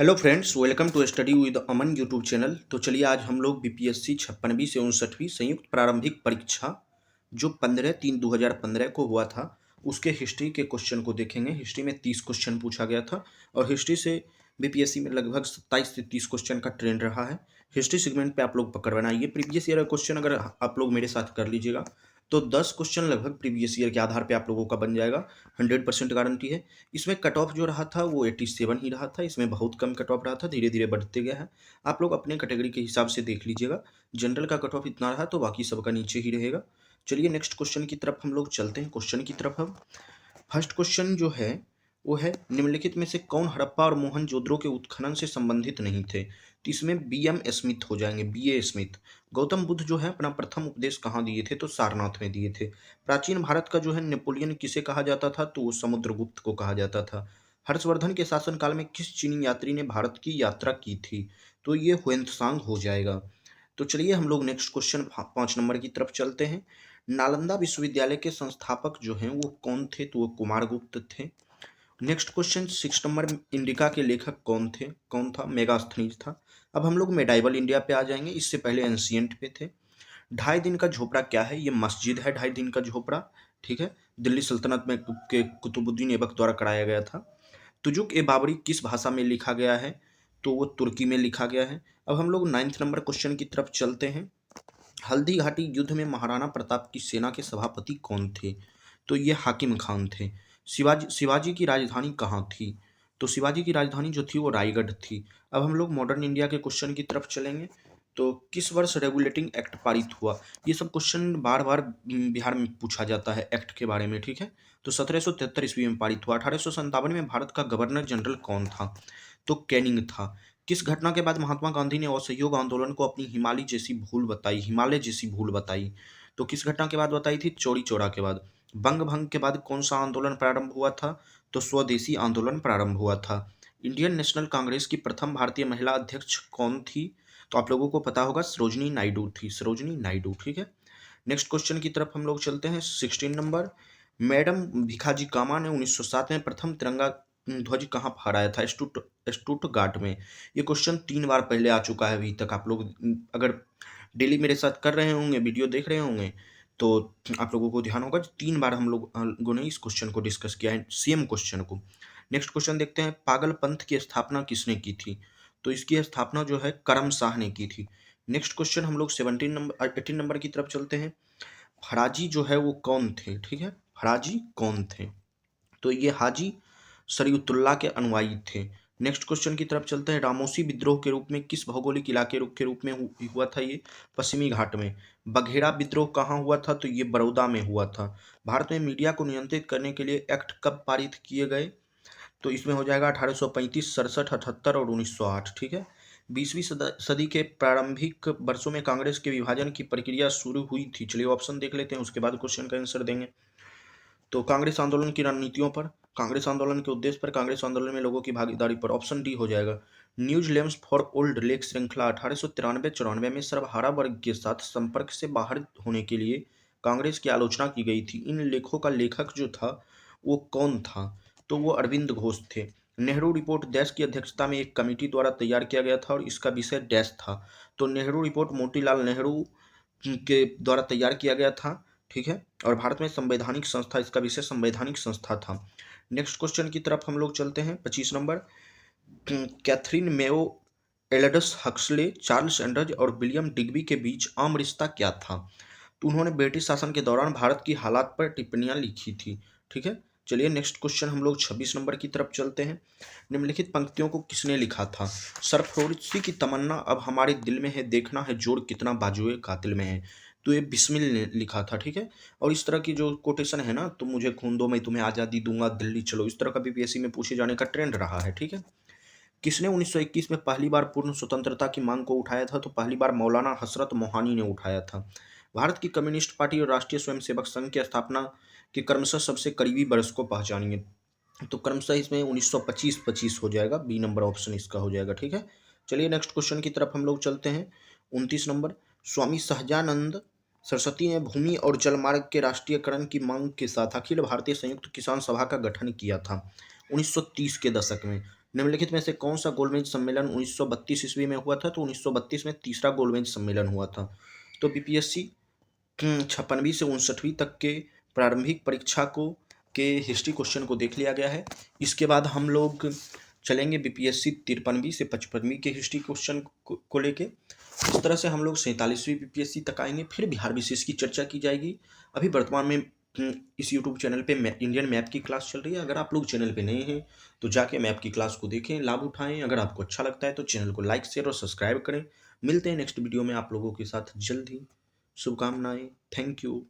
Hello friends, welcome to study with Aman YouTube channel. तो चलिए आज हम लोग बीपीएससी 56वीं से 59वीं संयुक्त प्रारंभिक परीक्षा जो 15/3/2015 को हुआ था उसके हिस्ट्री के क्वेश्चन को देखेंगे। हिस्ट्री में 30 क्वेश्चन पूछा गया था और हिस्ट्री से बीपीएससी में लगभग 27 से 30 क्वेश्चन का ट्रेंड रहा है। हिस्ट्री सेगमेंट पे आप लोग पकड़ बनाइए। प्रीवियस ईयर का क्वेश्चन अगर आप लोग मेरे साथ कर लीजिएगा तो 10 क्वेश्चन लगभग प्रीवियस ईयर के आधार पे आप लोगों का बन जाएगा। 100% गारंटी है। इसमें कट ऑफ जो रहा था वो 87 ही रहा था। इसमें बहुत कम कट ऑफ रहा था, धीरे धीरे बढ़ते गया है। आप लोग अपने कैटेगरी के हिसाब से देख लीजिएगा। जनरल का कट ऑफ इतना रहा तो बाकी सबका नीचे ही रहेगा। चलिए नेक्स्ट क्वेश्चन की तरफ हम लोग चलते हैं। क्वेश्चन की तरफ अब फर्स्ट क्वेश्चन जो है वो है, निम्नलिखित में से कौन हड़प्पा और मोहनजोदड़ो के उत्खनन से संबंधित नहीं थे? तो इसमें बी.एम. स्मिथ हो जाएंगे, बी.ए. स्मिथ। गौतम बुद्ध जो है अपना प्रथम उपदेश कहाँ दिए थे? तो सारनाथ में दिए थे। प्राचीन भारत का जो है नेपोलियन किसे कहा जाता था? तो वो समुद्रगुप्त को कहा जाता था। हर्षवर्धन के शासनकाल में किस चीनी यात्री ने भारत की यात्रा की थी? तो ये हुएंत्सांग हो जाएगा। तो चलिए हम लोग नेक्स्ट क्वेश्चन 5 नंबर की तरफ चलते हैं। नालंदा विश्वविद्यालय के संस्थापक जो हैं वो कौन थे? तो वो कुमारगुप्त थे। नेक्स्ट क्वेश्चन 6 नंबर, इंडिका के लेखक कौन थे? कौन था? मेगास्थनीज था। अब हम लोग मेडाइवल इंडिया पे आ जाएंगे, इससे पहले एंशियंट पे थे। 2.5 दिन का झोपड़ा क्या है? ये मस्जिद है 2.5 दिन का झोपड़ा। ठीक है, दिल्ली सल्तनत में के कुतुबुद्दीन ऐबक द्वारा कराया गया था। तुजुक ए बाबरी किस भाषा में लिखा गया है? तो वो तुर्की में लिखा गया है। अब हम लोग 9 नंबर क्वेश्चन की तरफ चलते हैं। हल्दी घाटी युद्ध में महाराणा प्रताप की सेना के सभापति कौन थे? तो ये हाकिम खान थे। शिवाजी शिवाजी की राजधानी कहाँ थी? तो शिवाजी की राजधानी जो थी वो रायगढ़ थी। अब हम लोग मॉडर्न इंडिया के क्वेश्चन की तरफ चलेंगे। तो किस वर्ष रेगुलेटिंग एक्ट पारित हुआ? ये सब क्वेश्चन बार बार बिहार में पूछा जाता है एक्ट के बारे में। ठीक है, तो 1773 ईस्वी में पारित हुआ। 1857 में भारत का गवर्नर जनरल कौन था? तो कैनिंग था। किस घटना के बाद महात्मा गांधी ने असहयोग आंदोलन को अपनी हिमालय जैसी भूल बताई? तो किस घटना के बाद बताई थी? चौरी चौरा के बाद। बंग भंग के बाद कौन सा आंदोलन प्रारंभ हुआ था? तो स्वदेशी आंदोलन प्रारंभ हुआ था। इंडियन नेशनल कांग्रेस की प्रथम भारतीय महिला अध्यक्ष कौन थी? तो आप लोगों को पता होगा, सरोजनी नायडू थी, सरोजनी नायडू। ठीक है, नेक्स्ट क्वेश्चन की तरफ हम लोग चलते हैं। 16 नंबर, मैडम भिखाजी कामा ने 1907 में प्रथम तिरंगा ध्वज कहाँ फहराया था? स्टुटगार्ट में। ये क्वेश्चन 3 बार पहले आ चुका है अभी तक। आप लोग अगर डेली मेरे साथ कर रहे होंगे, वीडियो देख रहे होंगे, तो आप लोगों को ध्यान होगा 3 बार हम लोगों ने इस क्वेश्चन को डिस्कस किया है, सेम क्वेश्चन को। नेक्स्ट क्वेश्चन देखते हैं, पागल पंथ की स्थापना किसने की थी? तो इसकी स्थापना जो है करम शाह ने की थी। नेक्स्ट क्वेश्चन हम लोग 18 नंबर की तरफ चलते हैं। फराजी जो है वो कौन थे? ठीक है, फराजी कौन थे? तो ये हाजी शरीयतुल्लाह के अनुयायी थे। नेक्स्ट क्वेश्चन की तरफ चलते हैं। रामोसी विद्रोह के रूप में किस भौगोलिक इलाके के रूप में हुआ था? ये पश्चिमी घाट में। बघेरा विद्रोह कहाँ हुआ था? तो ये बड़ौदा में हुआ था। भारत में मीडिया को नियंत्रित करने के लिए एक्ट कब पारित किए गए? तो इसमें हो जाएगा 1835, 67, 78 और 1908। ठीक है, 20वीं सदी के प्रारंभिक वर्षों में कांग्रेस के विभाजन की प्रक्रिया शुरू हुई थी। चलिए ऑप्शन देख लेते हैं, उसके बाद क्वेश्चन का आंसर देंगे। तो कांग्रेस आंदोलन की रणनीतियों पर, कांग्रेस आंदोलन के उद्देश्य पर, कांग्रेस आंदोलन में लोगों की भागीदारी पर। ऑप्शन डी हो जाएगा। News limbs for old lake श्रृंखला 1893-94 में सर्वहारा वर्ग के साथ संपर्क से बाहर होने के लिए कांग्रेस की आलोचना की गई थी। इन लेखों का लेखक जो था वो कौन था? तो वो अरविंद घोष थे। नेहरू रिपोर्ट डैश की अध्यक्षता में एक कमेटी द्वारा तैयार किया गया था और इसका विषय डैश था। तो नेहरू रिपोर्ट मोतीलाल नेहरू के द्वारा तैयार किया गया था। ठीक है, और भारत में संवैधानिक संस्था, इसका विषय संवैधानिक संस्था था। नेक्स्ट क्वेश्चन की तरफ हम लोग चलते हैं। 25 number, Catherine Mayo, Aldous Huxley, Charles Anders और विलियम डिग्बी के बीच आम रिश्ता क्या था? तो उन्होंने ब्रिटिश शासन के दौरान भारत की हालात पर टिप्पणियां लिखी थी। ठीक है, चलिए नेक्स्ट क्वेश्चन हम लोग 26 नंबर की तरफ चलते हैं। निम्नलिखित पंक्तियों को किसने लिखा था? सरफरोशी की तमन्ना अब हमारे दिल में है, देखना है जोड़ कितना बाजुए कातिल में है। तो ये बिस्मिल ने लिखा था। ठीक है, और इस तरह की जो कोटेशन है ना, तुम मुझे खून दो मैं तुम्हें आज़ादी दूंगा, दिल्ली चलो, इस तरह का बीपीएससी में पूछे जाने का ट्रेंड रहा है। ठीक है, किसने 1921 में पहली बार पूर्ण स्वतंत्रता की मांग को उठाया था? तो पहली बार मौलाना हसरत मोहानी ने उठाया था। भारत की कम्युनिस्ट पार्टी और राष्ट्रीय स्वयंसेवक संघ की स्थापना के क्रमशः सबसे करीबी वर्ष को पहचानिए। तो क्रमशः इसमें 1925 हो जाएगा, बी नंबर ऑप्शन इसका हो जाएगा। ठीक है, चलिए नेक्स्ट क्वेश्चन की तरफ हम लोग चलते हैं। 29 नंबर, स्वामी सहजानंद सरस्वती ने भूमि और जलमार्ग के राष्ट्रीयकरण की मांग के साथ अखिल भारतीय संयुक्त किसान सभा का गठन किया था 1930 के दशक में। निम्नलिखित में से कौन सा गोलमेज सम्मेलन 1932 ईस्वी में हुआ था? तो 1932 में तीसरा गोलमेज सम्मेलन हुआ था। तो बीपीएससी 56वीं से 59वीं तक के प्रारंभिक परीक्षा को के हिस्ट्री क्वेश्चन को देख लिया गया है। इसके बाद हम लोग चलेंगे बीपीएससी 53वीं से 55वीं के हिस्ट्री क्वेश्चन को लेके। इस तरह से हम लोग 47वीं बीपीएससी तक आएंगे, फिर बिहार विशेष की चर्चा की जाएगी। अभी वर्तमान में इस यूट्यूब चैनल पे इंडियन मैप की क्लास चल रही है। अगर आप लोग चैनल पे नए हैं तो जाके मैप की क्लास को देखें, लाभ उठाएं। अगर आपको अच्छा लगता है तो चैनल को लाइक, शेयर और सब्सक्राइब करें। मिलते हैं नेक्स्ट वीडियो में आप लोगों के साथ जल्द ही। शुभकामनाएं। Thank you.